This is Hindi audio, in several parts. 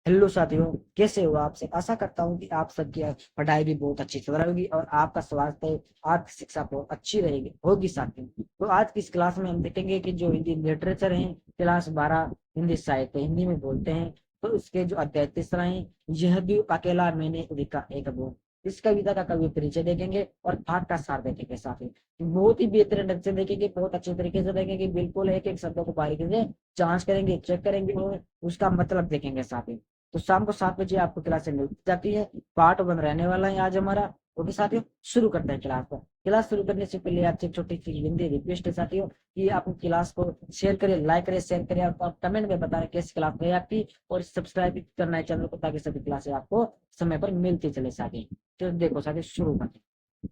हेलो साथियों, कैसे हो? आपसे आशा करता हूँ कि आप सबकी पढ़ाई भी बहुत अच्छी चल रही होगी और आपका स्वास्थ्य, आपकी शिक्षा बहुत अच्छी रहेगी होगी साथियों। तो आज की इस क्लास में हम देखेंगे कि जो हिंदी लिटरेचर है, क्लास 12 हिंदी साहित्य हिंदी में बोलते हैं, तो इसके जो अध्याय तीसरा है, यह भी अकेला मैंने लिखा एक बोल। इस कविता का कवि परिचय देखेंगे और पाठ का सार देखेंगे साथियों। बहुत ही बेहतरीन ढंग से देखेंगे, बहुत अच्छे तरीके से देखेंगे, बिल्कुल एक एक शब्दों को बारीकी से जांच करेंगे, चेक करेंगे और उसका मतलब देखेंगे साथियों। तो शाम को 7 बजे आपको क्लास मिल जाती है। पार्ट 1 रहने वाला है आज हमारा। ओके साथियों, शुरू करते हैं क्लास को। क्लास शुरू करने से पहले आपसे एक छोटी सी हिंदी रिक्वेस्ट है साथियों कि आप क्लास को शेयर करें, लाइक करें, शेयर करें और आप कमेंट में बताएं कैसी क्लास है आपकी, और सब्सक्राइब करना है चैनल को ताकि सभी क्लासें आपको समय पर मिलती चले साथियों। तो देखो साथियों, शुरू करते हैं।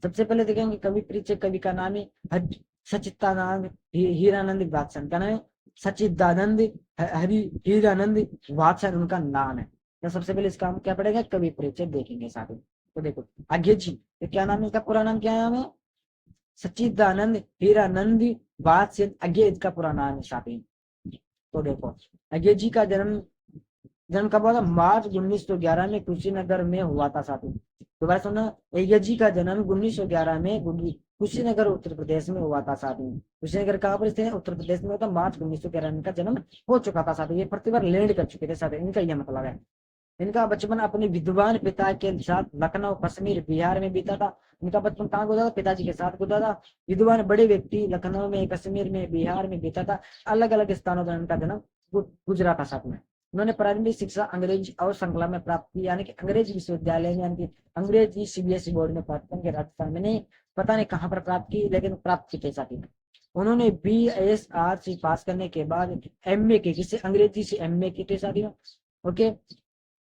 सबसे पहले देखेंगे कवि परिचय। कवि का नाम है सचिदानंद हीरानंद वात्सन का नाम है। सचिदानंद हरि हीरानंद वात्सन उनका नाम है। तो सबसे पहले इसका हम क्या पढ़ेंगे, कवि परिचय देखेंगे साथ में। तो देखो, आगे जी, तो क्या नाम है इसका? पूरा नाम क्या नाम है? सचिदानंद हीरानंद वात्स्य। आगे इसका पूरा नाम है साथी। तो देखो, आगे जी का जन्म जन्म कब हुआ था? मार्च 1911 में कुशीनगर में हुआ था साथियों। दोबारा सुनना, अय्यर जी का जन्म 1911 में कुशीनगर उत्तर प्रदेश में हुआ था साथियों। कुशीनगर कहाँ पर स्थित है? उत्तर प्रदेश में हुआ था। मार्च 1911 में इनका जन्म हो चुका था साथियों। ये पृथ्वी पर लैंड कर चुके थे साथियों, इनका यह मतलब है। इनका बचपन अपने विद्वान पिता के साथ लखनऊ, कश्मीर, बिहार में बीता था। इनका बचपन कहाँ गुजरा था? पिताजी के साथ गुजरा था। विद्वान बड़े व्यक्ति लखनऊ में, कश्मीर में, बिहार में बीता था। अलग अलग स्थानों पर इनका जन्म गुजरा था साथ में। उन्होंने प्रारंभिक शिक्षा अंग्रेजी और संकला में प्राप्त की, यानी कि अंग्रेजी विश्वविद्यालय में, यानी कि अंग्रेजी सीबीएसई बोर्ड में प्राप्त करके राजस्थान में नहीं, पता नहीं कहाँ पर प्राप्त की, लेकिन प्राप्त की थे साथी। उन्होंने BSR से पास करने के बाद MA की, जिससे अंग्रेजी से MA की थे साथियों। ओके।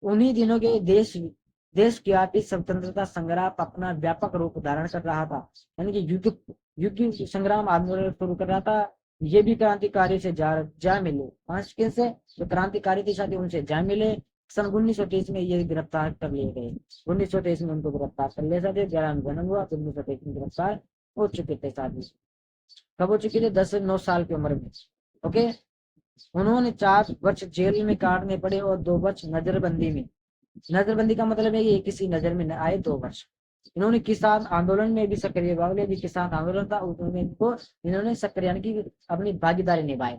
उन्हीं दिनों के देश की आर्थिक स्वतंत्रता संग्राम अपना व्यापक रूप धारण कर रहा था, यानी कि युद्ध युद्ध संग्राम आंदोलन शुरू कर रहा था। ये भी क्रांतिकारी से जा मिले। पांच कैसे? जो क्रांतिकारी थे साथी, उनसे जा मिले। सन 1923 में ये गिरफ्तार कर लिए गए। 1923 में उनको गिरफ्तार कर लिया साथी। 11 में जन्म हुआ तो 1923 में गिरफ्तार हो चुके थे साथी। कब हो चुके थे? 10 से 9 साल की उम्र में। ओके। उन्होंने 4 वर्ष जेल में काटने पड़े और 2 वर्ष नजरबंदी में। नजरबंदी का मतलब है कि किसी नजर में न आए, 2 वर्ष। इन्होंने किसान आंदोलन में भी सक्रिय भाग लिया। किसान आंदोलन था उसमें इन्होंने सक्रिय, यानी कि अपनी भागीदारी निभाई।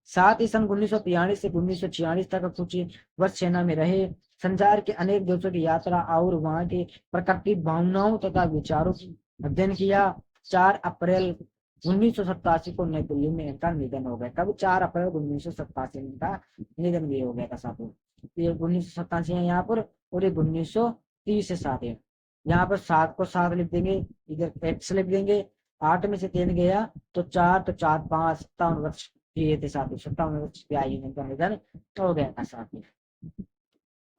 साथ ही सन 1943 से 1946 तक कुछ वर्ष सेना में रहे। संसार के अनेक देशों की यात्रा और वहां की प्रकृति, भावनाओं तथा विचारों की अध्ययन किया। 4 अप्रैल 1987 को नई दिल्ली में इनका निधन हो गया। कब? 4 अप्रैल 1987 में इनका निधन भी हो गया था साथियों। ये 1987 है यहाँ पर, और ये 1930 से साथ है। यहाँ पर 7 को 7 लिख देंगे, इधर एक्स लिख देंगे। 8 में से 3 गया तो 4, तो 4 5 57 वर्ष ये थे साथी। 57 वर्ष की आयु में इनका निधन हो गया था साथी।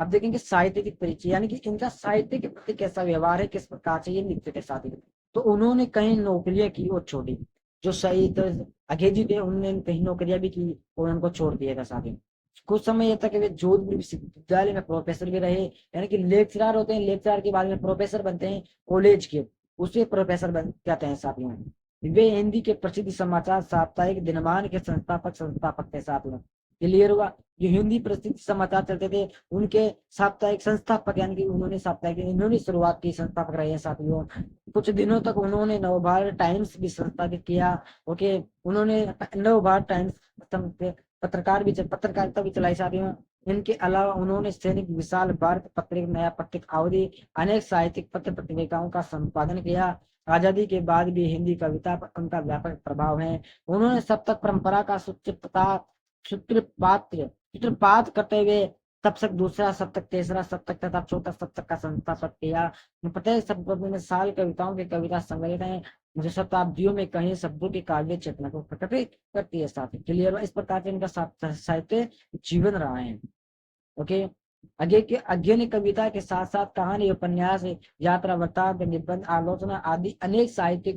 अब देखेंगे साहित्य की परिचय, यानी कि इनका साहित्य के प्रति कैसा व्यवहार है, किस प्रकार से ये लिखते थे साथी। तो उन्होंने कई नौकरियां की और छोड़ी। जो शहीद अघेजी थे, उन्होंने कई नौकरियां भी की और उनको छोड़ दिया था साथी। कुछ समय ये तक वे जोधपुर विश्वविद्यालय में प्रोफेसर भी रहे, यानी कि लेक्चरर होते हैं, लेक्चरर के बाद में प्रोफेसर बनते हैं कॉलेज के, उसे प्रोफेसर बन जाते हैं साथियों। वे हिंदी के प्रसिद्ध समाचार साप्ताहिक दिनमान के संस्थापक थे साथियों। क्लियर हुआ? जो हिंदी प्रसिद्ध समाचार चलते थे, उनके साप्ताहिक संस्थापक, यानी कि उन्होंने साप्ताहिक इन्होंने शुरुआत की, संस्थापक रहे हैं साथियों। कुछ दिनों तक उन्होंने नवभारत टाइम्स भी संस्थापित किया। ओके। उन्होंने नवभारत टाइम्स पत्रकारिता भी चलाई साथियों। इनके अलावा उन्होंने सैनिक, विशाल भारत पत्रिका, नया पत्रिका अवधि, अनेक साहित्यिक पत्र पत्रिकाओं का संपादन किया। आजादी के बाद भी हिंदी कविता पर उनका व्यापक प्रभाव है। उन्होंने सप्तक परंपरा का सूत्रपात करते हुए सप्तक, दूसरा सप्तक, तीसरा सप्तक तथा चौथा सप्तक का संस्थापक किया। प्रत्येक शब्द में साल कविताओं की कविता संग्रहित है, जो शताब्दियों में कई शब्दों की काव्य चेतना को प्रकटित करती है साथी। क्लियर? इस प्रकार से इनका साहित्य जीवन रहा है। ओके। आगे ने कविता के साथ साथ कहानी, उपन्यास, यात्रा वृत्तांत, निबंध, आलोचना आदि अनेक साहित्यिक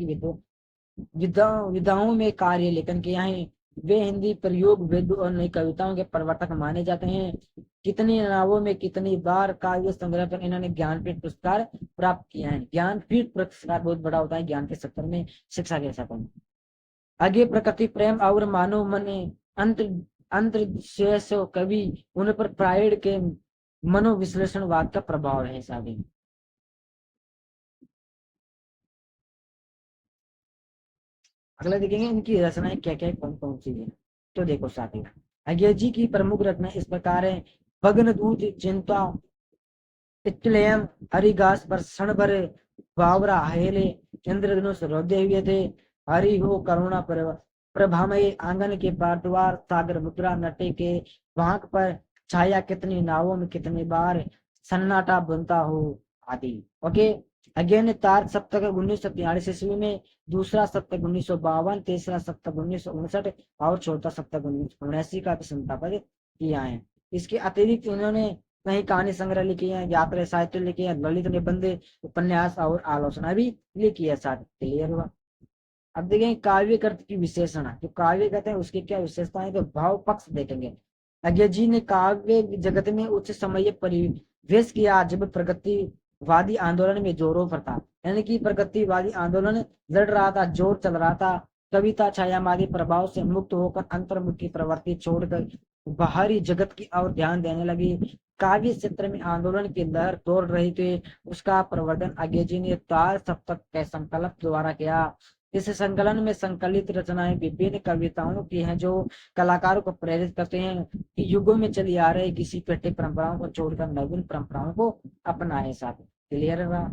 विधाओं में कार्य लेखन किया है। वे हिंदी प्रयोग, वेद और नई कविताओं के प्रवर्तक माने जाते हैं। कितनी नावों में कितनी बार काव्य संग्रह पर इन्होंने ज्ञानपीठ पुरस्कार प्राप्त किया है। ज्ञानपीठ पुरस्कार बहुत बड़ा होता है ज्ञान के क्षेत्र में, शिक्षा के क्षेत्र में। आगे प्रकृति प्रेम और मानव मन अंत अंतर्शेष कवि उन पर प्राइड के मनोविश्लेषणवाद का प्रभाव है साहब। अगला देखेंगे इनकी रचनाएं क्या क्या कौन कौन सी है। तो देखो साथी, अय्यर जी की प्रमुख रचना इस प्रकार है। भग्नदूत चिंता इत्लयम हरिघास पर क्षण भर बावरा हेले इंद्रधनुष रोदे हुए थे। हरि हो करुणा प्रभामय आंगन के पाटवार सागर मुद्रा नटे के वाहक पर छाया कितनी नावों में कितनी बार सन्नाटा बनता हो आदि। ओके, अगेन तार सप्तक 1943 ईस्वी में, दूसरा सप्तक 1952, तीसरा सप्तक 1959 और चौथा सप्तक 1979 का भी संस्थापक किया है। इसके अतिरिक्त इन्होंने कई कहानी संग्रह लिखी है, यात्रा साहित्य लिखे हैं, ललित निबंध, उपन्यास और आलोचना भी लिखी है। साथ क्लियर हुआ। अब देखेंगे काव्य कृत की विशेषण, जो काव्य कहते हैं उसकी क्या विशेषताएं, तो भाव पक्ष देखेंगे। अज्ञा जी ने काव्य जगत में उच्च समय परिवेश किया जब प्रगतिवादी आंदोलन में जोरों पर था, यानी कि प्रगतिवादी आंदोलन लड़ रहा था, जोर चल रहा था। कविता छायावादी प्रभाव से मुक्त होकर अंतर्मुखी प्रवृत्ति छोड़कर बाहरी जगत की ओर ध्यान देने लगी। काव्य क्षेत्र में आंदोलन की लहर दौड़ रही थी। उसका प्रवर्धन अज्ञा जी ने तार सप्तक के संकल्प द्वारा किया। इस संकलन में संकलित रचनाएं विभिन्न कविताओं की हैं जो कलाकारों को प्रेरित करते हैं कि युगों में चली आ रही किसी पेटे परंपराओं को छोड़कर नवीन परंपराओं को अपनाए। साथ क्लियर रहा।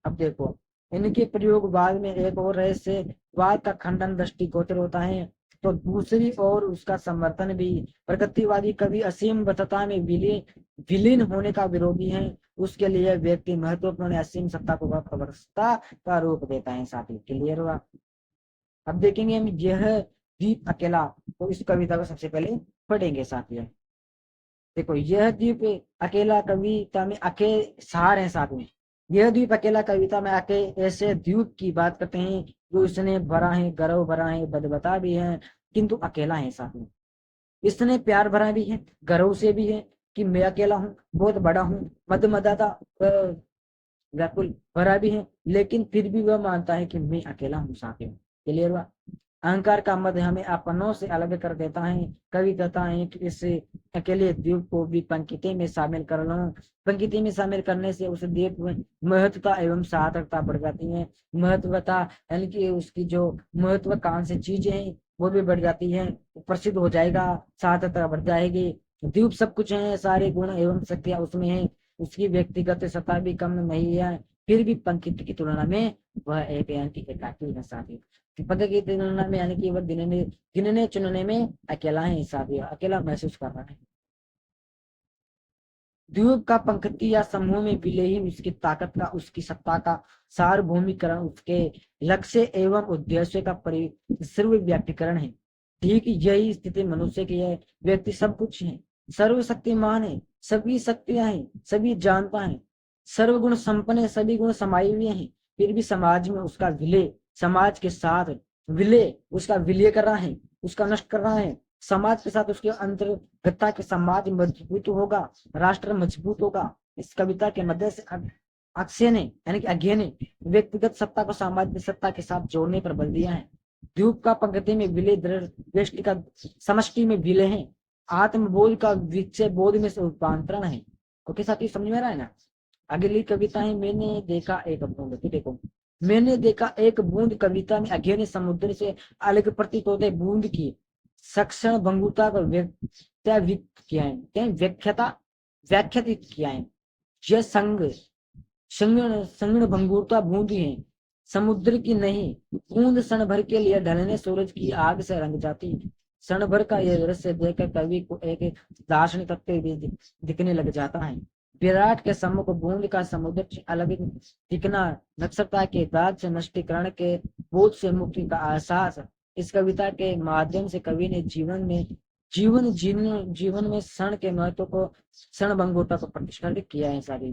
अब देखो, इनके प्रयोग बाद में एक और रहस्यवाद का खंडन दृष्टिगोचर होता है, तो दूसरी ओर उसका समर्थन भी। प्रगतिवादी कवि असीम बद्धता में विलीन होने का विरोधी है। उसके लिए व्यक्ति महत्वपूर्ण असीम सत्ता को अवस्था का रूप देता है। साथी क्लियर हुआ। अब देखेंगे हम यह द्वीप अकेला, तो इस कविता को सबसे पहले पढ़ेंगे साथियों। देखो, यह द्वीप अकेला कविता में अके सार है। साथ में यह द्वीप अकेला कविता में आके ऐसे द्वीप की बात करते हैं जो इसने भरा है, गर्व भरा है, बदबता भी है, किंतु अकेला है। साथ में इसने प्यार भरा भी है, गर्व से भी है कि मैं अकेला हूँ, बहुत बड़ा हूँ, मदमदाता व्याकुल भरा भी है, लेकिन फिर भी वह मानता है कि मैं अकेला हूँ। साथ में क्लियर हुआ। अहंकार का मद हमें अपनों से अलग कर देता है। कवि कहता है कि इस अकेले द्वीप को भी पंक्ति में शामिल कर लो। पंक्ति में शामिल करने से उस द्वीप में महत्वता एवं सार्थकता बढ़ जाती है। महत्वता यानी कि उसकी जो महत्वाकांक्षी चीजें हैं वो भी बढ़ जाती है, प्रसिद्ध हो जाएगा, सार्थकता बढ़ जाएगी। द्वीप सब कुछ है, सारे गुण एवं शक्तियां उसमें है, उसकी व्यक्तिगत सत्ता भी कम नहीं है, फिर भी पंक्ति की तुलना में वह एक यानी कि एकाकी है। साथी पद की तुलना में यानी कि वह गिनने चुनने में अकेला है, हिसाब अकेला महसूस कर रहा है। द्वीप का पंक्ति या समूह में विलीन उसकी ताकत का, उसकी सत्ता का सार्वभौमिकरण, उसके लक्ष्य एवं उद्देश्य का परिश्रम व्यक्तिकरण है। ठीक यही स्थिति मनुष्य की है। व्यक्ति सब कुछ है, सर्वशक्तिमान है, सभी शक्तियां हैं, सभी जानता है, सर्वगुण संपन्न है, सभी गुण समाये हुए हैं, फिर भी समाज में उसका विलय, समाज के साथ विलय, उसका विलय कर रहा है, उसका नष्ट कर रहा है। समाज के साथ उसके अंतर्गतता के समाज मजबूत होगा, राष्ट्र मजबूत होगा। इस कविता के मध्य से अक्षय ने यानी कि अज्ञे ने व्यक्तिगत सत्ता को सामाजिक सत्ता के साथ जोड़ने पर बल दिया है। द्वीप का पंक्ति में विलय, दृष्टि का समष्टि में विलय है, आत्मबोध का विक्षय बोध में से रूपांतरण है। ओके साथी, समझ में आ रहा है ना। अगली कविता है मैंने देखा एक बूंद। देखो, मैंने देखा एक बूंद कविता में अज्ञे ने समुद्र से अलग प्रतीत होते बूंद की सक्षण भंगुरता को किया है, व्याख्यात किया है। यह संगण भंगुरता बूंद है, समुद्र की नहीं। बूंद क्षण भर के लिए ढलने सूरज की आग से रंग जाती। क्षण भर का यह दृश्य देखकर कवि को एक दार्शनिक तत्व भी दिखने लग जाता है। विराट के सम्मुख बूंद का समुद्र से अलग दिखना, नक्षत्रता के दाग से नष्टीकरण के बोध से मुक्ति का एहसास। इस कविता के माध्यम से कवि ने जीवन में क्षण के महत्व को, क्षण भंगुरता को प्रतिष्ठित किया है। सारी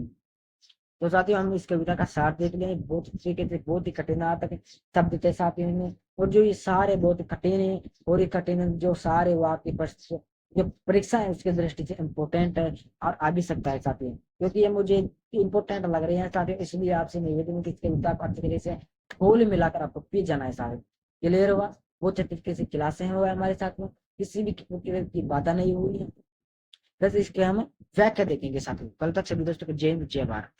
तो साथियों हम इस कविता का सार देख लें। बहुत तरीके से बहुत ही कठिनार्थक शब्द थे साथियों में, और जो ये सारे बहुत कठिन है, और ये कठिन जो सारे वो आपकी जो परीक्षा है उसके दृष्टि से इम्पोर्टेंट है और आ भी सकता है साथियों, क्योंकि ये मुझे इम्पोर्टेंट लग रहे हैं साथियों। इसलिए आपसे निवेदन है कि इस कविता को अच्छे तरीके से खोल मिलाकर आपको पी जाना है सारे। क्लियर हुआ। बहुत अच्छे तरीके से क्लासे हुआ हमारे साथ में। किसी भी की बाधा नहीं हुई है। बस इसके हम व्याख्या देखेंगे साथ में। कल तक सभी दोस्तों को जय हिंद जय भारत।